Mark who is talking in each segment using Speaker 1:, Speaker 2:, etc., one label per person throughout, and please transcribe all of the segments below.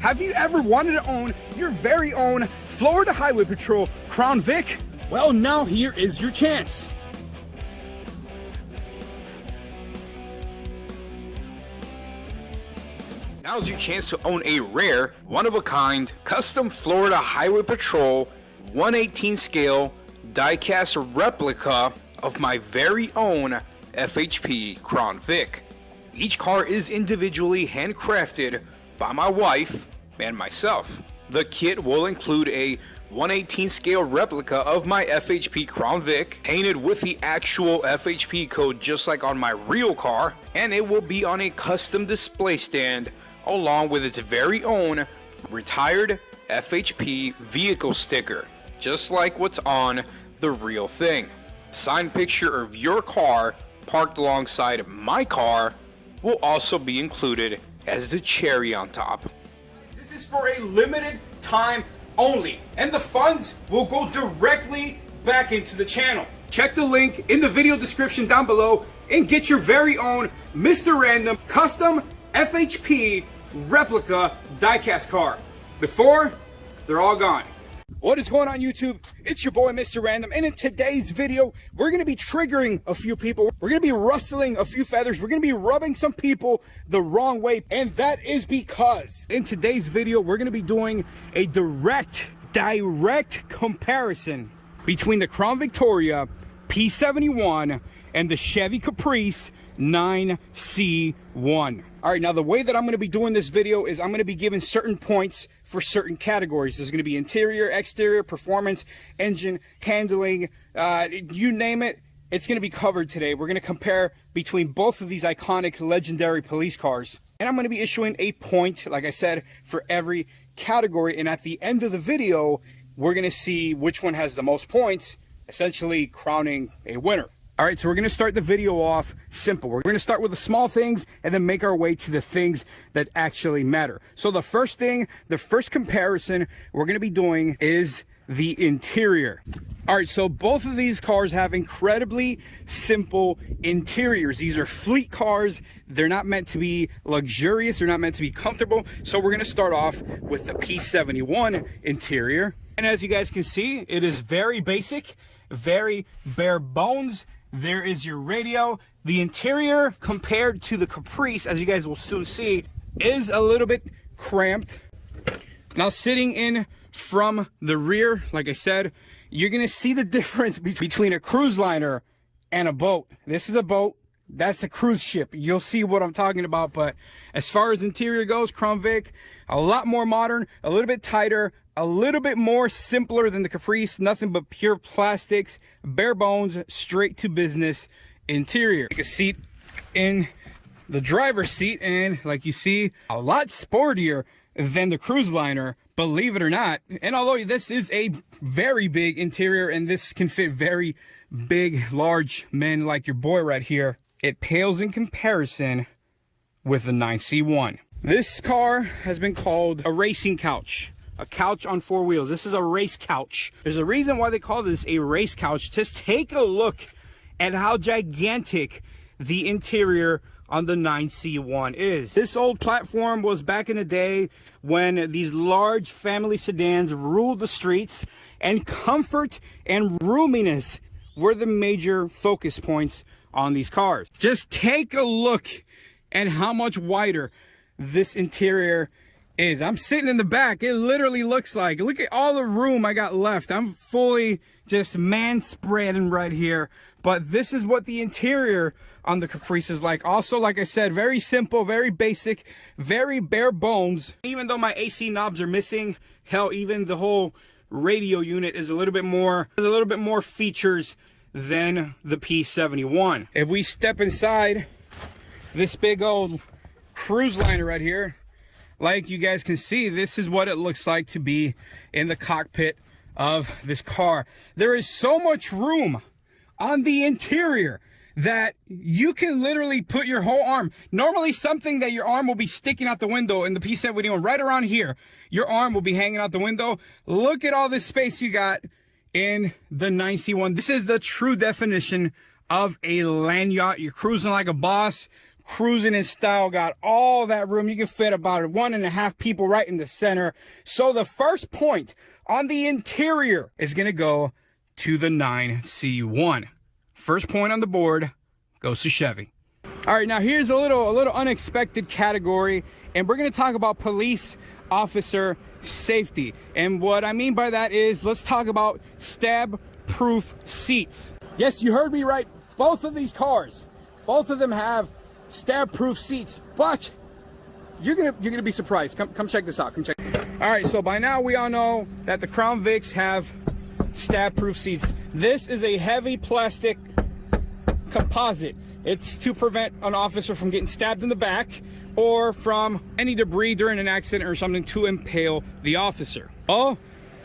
Speaker 1: Have you ever wanted to own your very own Florida Highway Patrol Crown Vic? Well, now here is your chance. Now's your chance to own a rare, one-of-a-kind, custom Florida Highway Patrol 1/18 scale die-cast replica of my very own FHP Crown Vic. Each car is individually handcrafted by my wife and myself. The kit will include a 1/18 scale replica of my FHP Crown Vic, painted with the actual FHP code just like on my real car, and it will be on a custom display stand along with its very own retired FHP vehicle sticker, just like what's on the real thing. Signed picture of your car parked alongside my car will also be included as the cherry on top. This is for a limited time only, and the funds will go directly back into the channel. Check the link in the video description down below and get your very own Mr. Random custom FHP replica diecast car before they're all gone. What is going on, YouTube? It's your boy Mr. Random, and in today's video we're going to be triggering a few people. We're going to be rustling a few feathers. We're going to be rubbing some people the wrong way, and that is because in today's video we're going to be doing a direct comparison between the Crown Victoria P71 and the Chevy Caprice 9C1. All right, now the way that I'm going to be doing this video is I'm going to be giving certain points for certain categories. There's going to be interior, exterior, performance, engine, handling, you name it, it's going to be covered today. We're going to compare between both of these iconic, legendary police cars. And I'm going to be issuing a point, like I said, for every category. And at the end of the video, we're going to see which one has the most points, essentially crowning a winner. All right, so we're going to start the video off simple. We're going to start with the small things and then make our way to the things that actually matter. So the first thing, the first comparison we're going to be doing is the interior. All right, so both of these cars have incredibly simple interiors. These are fleet cars. They're not meant to be luxurious. They're not meant to be comfortable. So we're going to start off with the P71 interior. And as you guys can see, it is very basic, very bare bones. There is your radio. The interior compared to the Caprice, as you guys will soon see, is a little bit cramped. Now sitting in from the rear, like I said, you're gonna see the difference between a cruise liner and a boat. This is a boat, that's a cruise ship. You'll see what I'm talking about. But as far as interior goes, Crown Vic, a lot more modern, a little bit tighter, a little bit more simpler than the Caprice. Nothing but pure plastics, bare bones, straight to business interior. Take a seat in the driver's seat, and like you see, a lot sportier than the cruise liner, believe it or not. And although this is a very big interior and this can fit very big, large men like your boy right here, it pales in comparison with the 9C1. This car has been called a racing couch. A couch on four wheels. This is a race couch. There's a reason why they call this a race couch. Just take a look at how gigantic the interior on the 9C1 is. This old platform was back in the day when these large family sedans ruled the streets, and comfort and roominess were the major focus points on these cars. Just take a look at how much wider this interior is. I'm sitting in the back. It literally looks like, look at all the room I got left. I'm fully just man spreading right here. But this is what the interior on the Caprice is like. Also, like I said, very simple, very basic, very bare bones. Even though my AC knobs are missing, hell, even the whole radio unit is a little bit more, has a little bit more features than the P71. If we step inside this big old cruise liner right here, like you guys can see, this is what it looks like to be in the cockpit of this car. There is so much room on the interior that you can literally put your whole arm. Normally something that your arm will be sticking out the window in the P71, right around here, your arm will be hanging out the window. Look at all this space you got in the 9C1. This is the true definition of a land yacht. You're cruising like a boss cruising in style, got all that room. You can fit about 1.5 people right in the center. So the first point on the interior is going to go to the 9C1. First point on the board goes to Chevy. All right, now here's a little unexpected category, and we're going to talk about police officer safety. And what I mean by that is, let's talk about stab-proof seats. Yes, you heard me right. Both of these cars, both of them have stab-proof seats, but you're gonna be surprised. Come check this out. Come check. All right, so by now we all know that the Crown Vics have stab-proof seats. This is a heavy plastic composite. It's to prevent an officer from getting stabbed in the back or from any debris during an accident or something to impale the officer. Oh,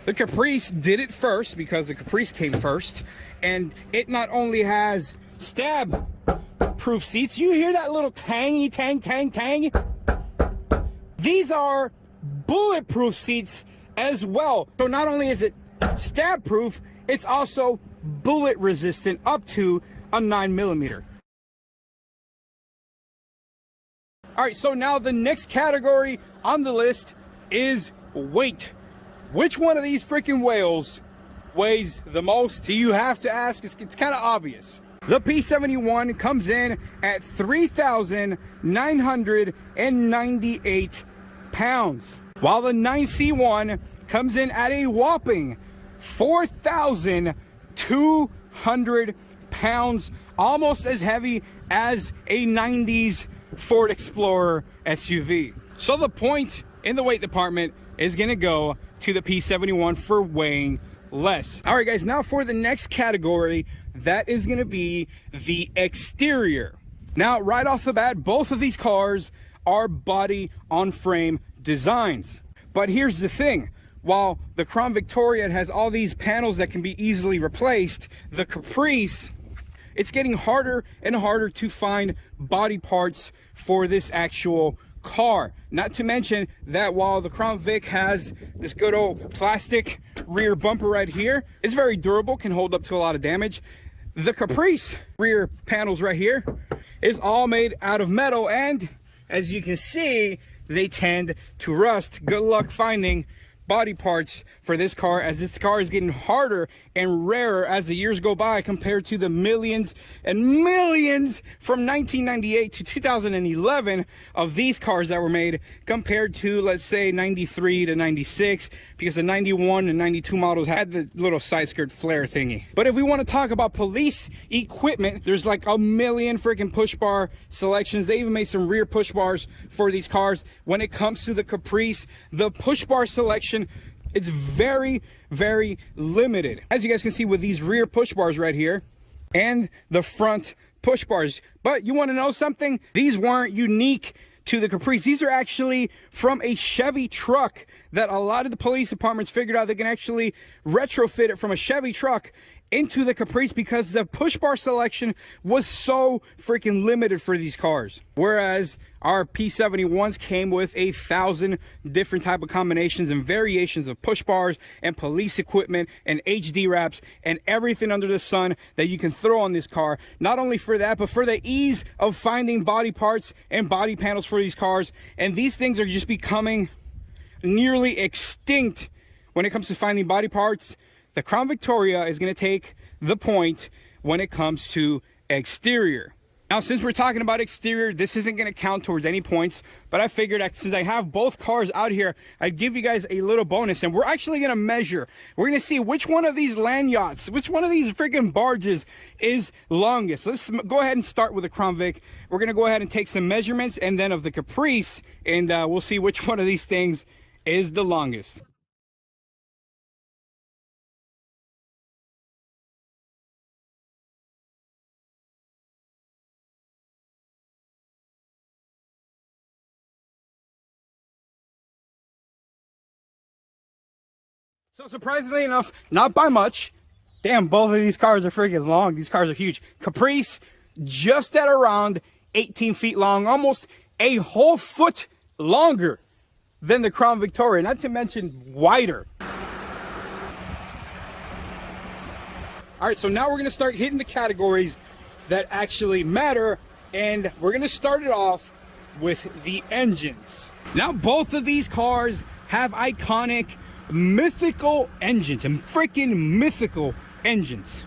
Speaker 1: the Caprice did it first because the Caprice came first, and it not only has stab-proof seats. You hear that little tangy tang? These are bulletproof seats as well. So not only is it stab-proof, it's also bullet resistant up to a 9mm. All right, so now the next category on the list is weight. Which one of these freaking whales weighs the most? You have to ask. It's kind of obvious. The P71 comes in at 3,998 pounds, while the 9C1 comes in at a whopping 4,200 pounds, almost as heavy as a 90s Ford Explorer SUV. So the point in the weight department is going to go to the P71 for weighing less. All right, guys, now for the next category, that is going to be the exterior. Now, right off the bat, both of these cars are body on frame designs. But here's the thing. While the Crown Victoria has all these panels that can be easily replaced, the Caprice, it's getting harder and harder to find body parts for this actual car. Not to mention that while the Crown Vic has this good old plastic rear bumper right here, it's very durable, can hold up to a lot of damage. The Caprice rear panels right here is all made out of metal, and as you can see, they tend to rust. Good luck finding body parts for this car, as this car is getting harder and rarer as the years go by, compared to the millions and millions from 1998 to 2011 of these cars that were made, compared to, let's say, 93 to 96, because the 91 and 92 models had the little side skirt flare thingy. But if we want to talk about police equipment, there's like a million freaking push bar selections. They even made some rear push bars for these cars. When it comes to the Caprice, the push bar selection, it's very, very limited. As you guys can see with these rear push bars right here and the front push bars. But you want to know something? These weren't unique to the Caprice. These are actually from a Chevy truck that a lot of the police departments figured out they can actually retrofit it from a Chevy truck into the Caprice, because the push bar selection was so freaking limited for these cars. Whereas our P71s came with 1,000 different type of combinations and variations of push bars and police equipment and HD wraps and everything under the sun that you can throw on this car. Not only for that, but for the ease of finding body parts and body panels for these cars. And these things are just becoming nearly extinct when it comes to finding body parts. The Crown Victoria is going to take the point when it comes to exterior. Now, since we're talking about exterior, this isn't going to count towards any points, but I figured that since I have both cars out here, I'd give you guys a little bonus, and we're actually going to measure. We're going to see which one of these land yachts, which one of these freaking barges is longest. Let's go ahead and start with the Crown Vic. We're going to go ahead and take some measurements, and then of the Caprice, and we'll see which one of these things is the longest. So surprisingly enough, not by much. Damn, both of these cars are freaking long. These cars are huge. Caprice, just at around 18 feet long, almost a whole foot longer than the Crown Victoria, not to mention wider. All right, so now we're gonna start hitting the categories that actually matter And we're gonna start it off with the engines. Now, both of these cars have iconic, mythical engines, and freaking mythical engines.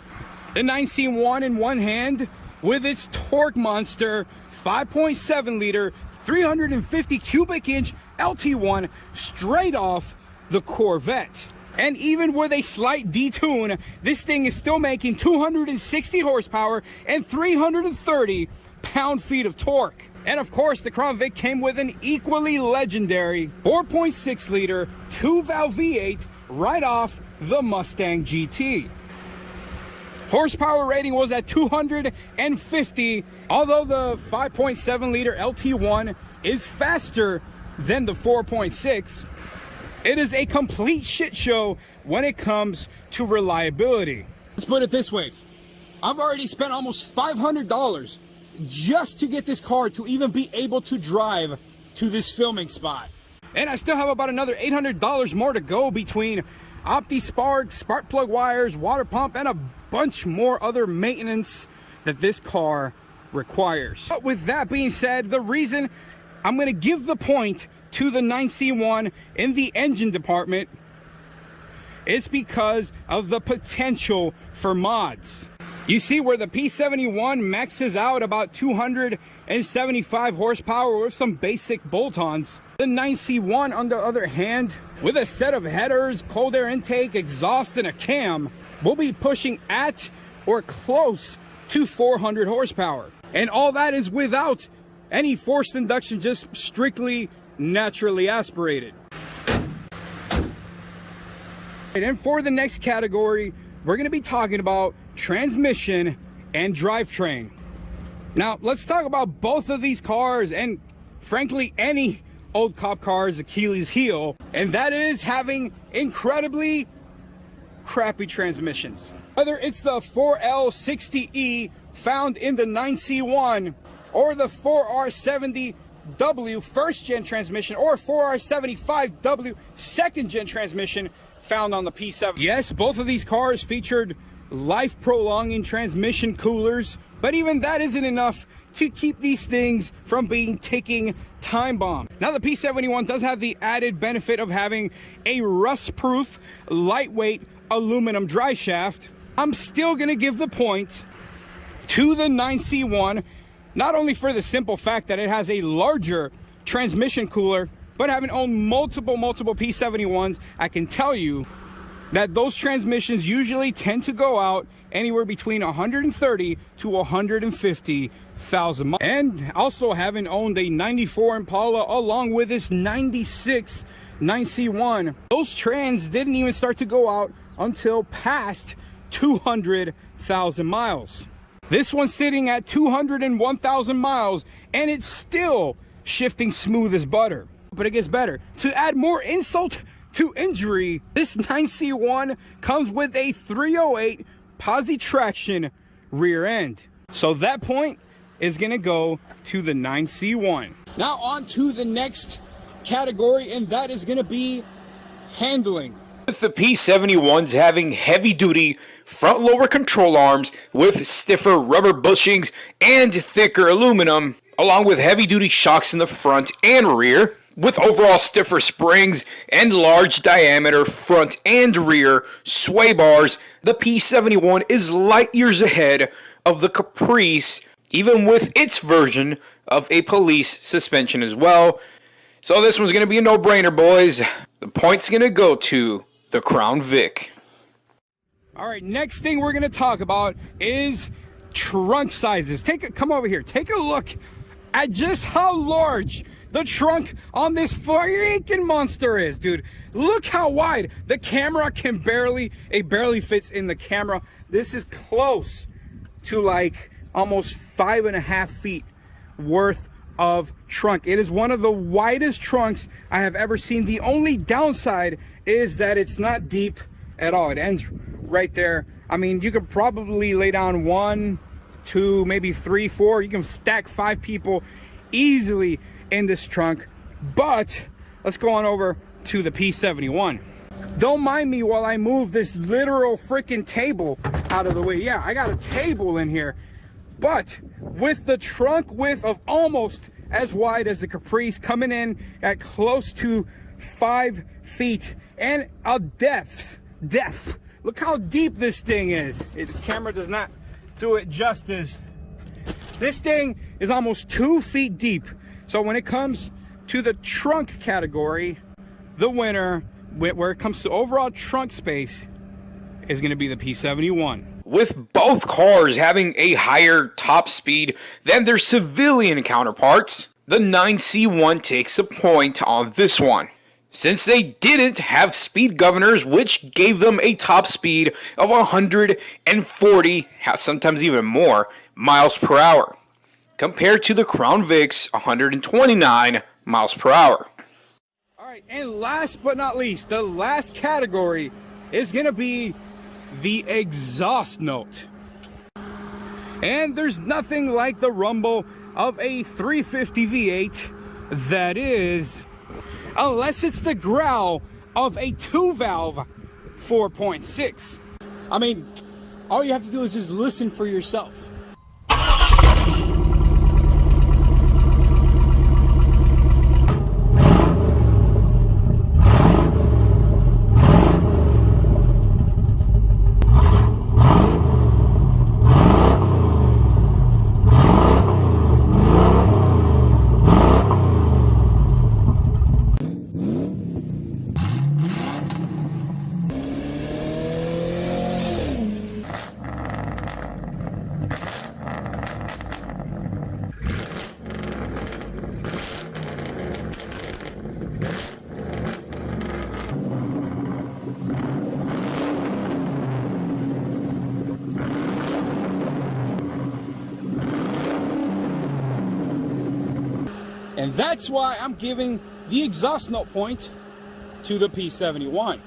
Speaker 1: The 9C1 in one hand with its torque monster 5.7 liter 350 cubic inch LT1 straight off the Corvette. And even with a slight detune, this thing is still making 260 horsepower and 330 pound-feet of torque. And of course, the Crown Vic came with an equally legendary 4.6 liter 2-valve V8 right off the Mustang GT. Horsepower rating was at 250, although the 5.7 liter LT1 is faster than the 4.6. It is a complete shit show when it comes to reliability. Let's put it this way. I've already spent almost $500 just to get this car to even be able to drive to this filming spot. And I still have about another $800 more to go between OptiSpark, spark plug wires, water pump, and a bunch more other maintenance that this car requires. But with that being said, the reason I'm going to give the point to the 9C1 in the engine department is because of the potential for mods. You see, where the P71 maxes out about 275 horsepower with some basic bolt-ons, the 9C1, on the other hand, with a set of headers, cold air intake, exhaust, and a cam, will be pushing at or close to 400 horsepower. And all that is without any forced induction, just strictly naturally aspirated. And for the next category, we're going to be talking about transmission and drivetrain. Now, let's talk about both of these cars, and frankly, any old cop car's Achilles heel, and that is having incredibly crappy transmissions. Whether it's the 4L60E found in the 9C1 or the 4R70W first gen transmission or 4R75W second gen transmission found on the P7. Yes, both of these cars featured life prolonging transmission coolers, but even that isn't enough to keep these things from being ticking time bomb. Now, the P71 does have the added benefit of having a rust-proof, lightweight aluminum drive shaft. I'm still gonna give the point to the 9C1, not only for the simple fact that it has a larger transmission cooler, but having owned multiple P71s, I can tell you that those transmissions usually tend to go out anywhere between 130 to 150,000 miles. And also, having owned a 94 Impala along with this 96 9C1, those trans didn't even start to go out until past 200,000 miles. This one's sitting at 201,000 miles, and it's still shifting smooth as butter. But it gets better. To add more insult to injury, this 9C1 comes with a 308 posi traction rear end. So that point is gonna go to the 9C1. Now on to the next category, and that is gonna be handling. With the P71s having heavy duty front lower control arms with stiffer rubber bushings and thicker aluminum, along with heavy duty shocks in the front and rear, with overall stiffer springs and large diameter front and rear sway bars, the P71 is light years ahead of the Caprice, even with its version of a police suspension as well. So this one's going to be a no-brainer, boys. The point's going to go to the Crown Vic. All right, next thing we're going to talk about is trunk sizes. Come over here. Take a look at just how large the trunk on this freaking monster is, dude. Look how wide. The camera can barely fits in the camera. This is close to like almost 5.5 feet worth of trunk. It is one of the widest trunks I have ever seen. The only downside is that it's not deep at all. It ends right there. I mean, you could probably lay down 1, 2, maybe 3, 4. You can stack 5 people easily in this trunk. But let's go on over to the P71. Don't mind me while I move this literal freaking table out of the way. Yeah, I got a table in here. but with the trunk width of almost as wide as the Caprice, coming in at close to 5 feet, and a depth. Look how deep this thing is. The camera does not do it justice. This thing is almost 2 feet deep. So when it comes to the trunk category, the winner, where it comes to overall trunk space, is going to be the P71. With both cars having a higher top speed than their civilian counterparts, the 9C1 takes a point on this one, since they didn't have speed governors, which gave them a top speed of 140, sometimes even more, miles per hour, compared to the Crown Vic's 129 miles per hour. Alright, and last but not least, the last category is going to be the exhaust note. And there's nothing like the rumble of a 350 V8 that is, unless it's the growl of a 2-valve 4.6. I mean, all you have to do is just listen for yourself. And that's why I'm giving the exhaust note point to the P71.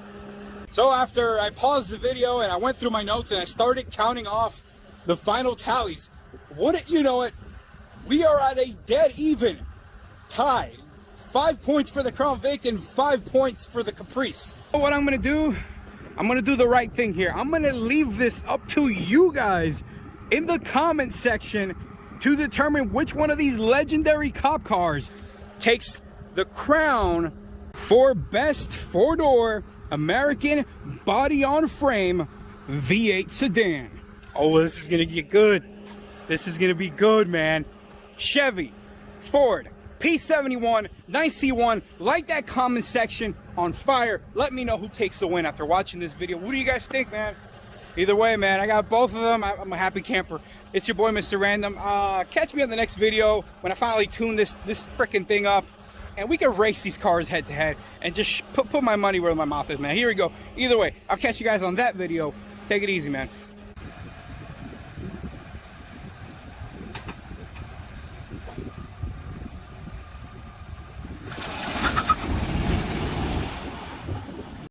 Speaker 1: So after I paused the video and I went through my notes and I started counting off the final tallies, wouldn't you know it, we are at a dead even tie. 5 points for the Crown Vic and 5 points for the Caprice. So what I'm gonna do, I'm gonna do the right thing here. I'm gonna leave this up to you guys in the comment section to determine which one of these legendary cop cars takes the crown for best 4-door American body on frame V8 sedan. Oh, this is gonna get good. This is gonna be good, man. Chevy, Ford, P71, 9C1, light that comment section on fire. Let me know who takes the win after watching this video. What do you guys think, man? Either way, man, I got both of them. I'm a happy camper. It's your boy, Mr. Random. Catch me on the next video when I finally tune this freaking thing up, and we can race these cars head to head and just put my money where my mouth is, man. Here we go. Either way, I'll catch you guys on that video. Take it easy, man.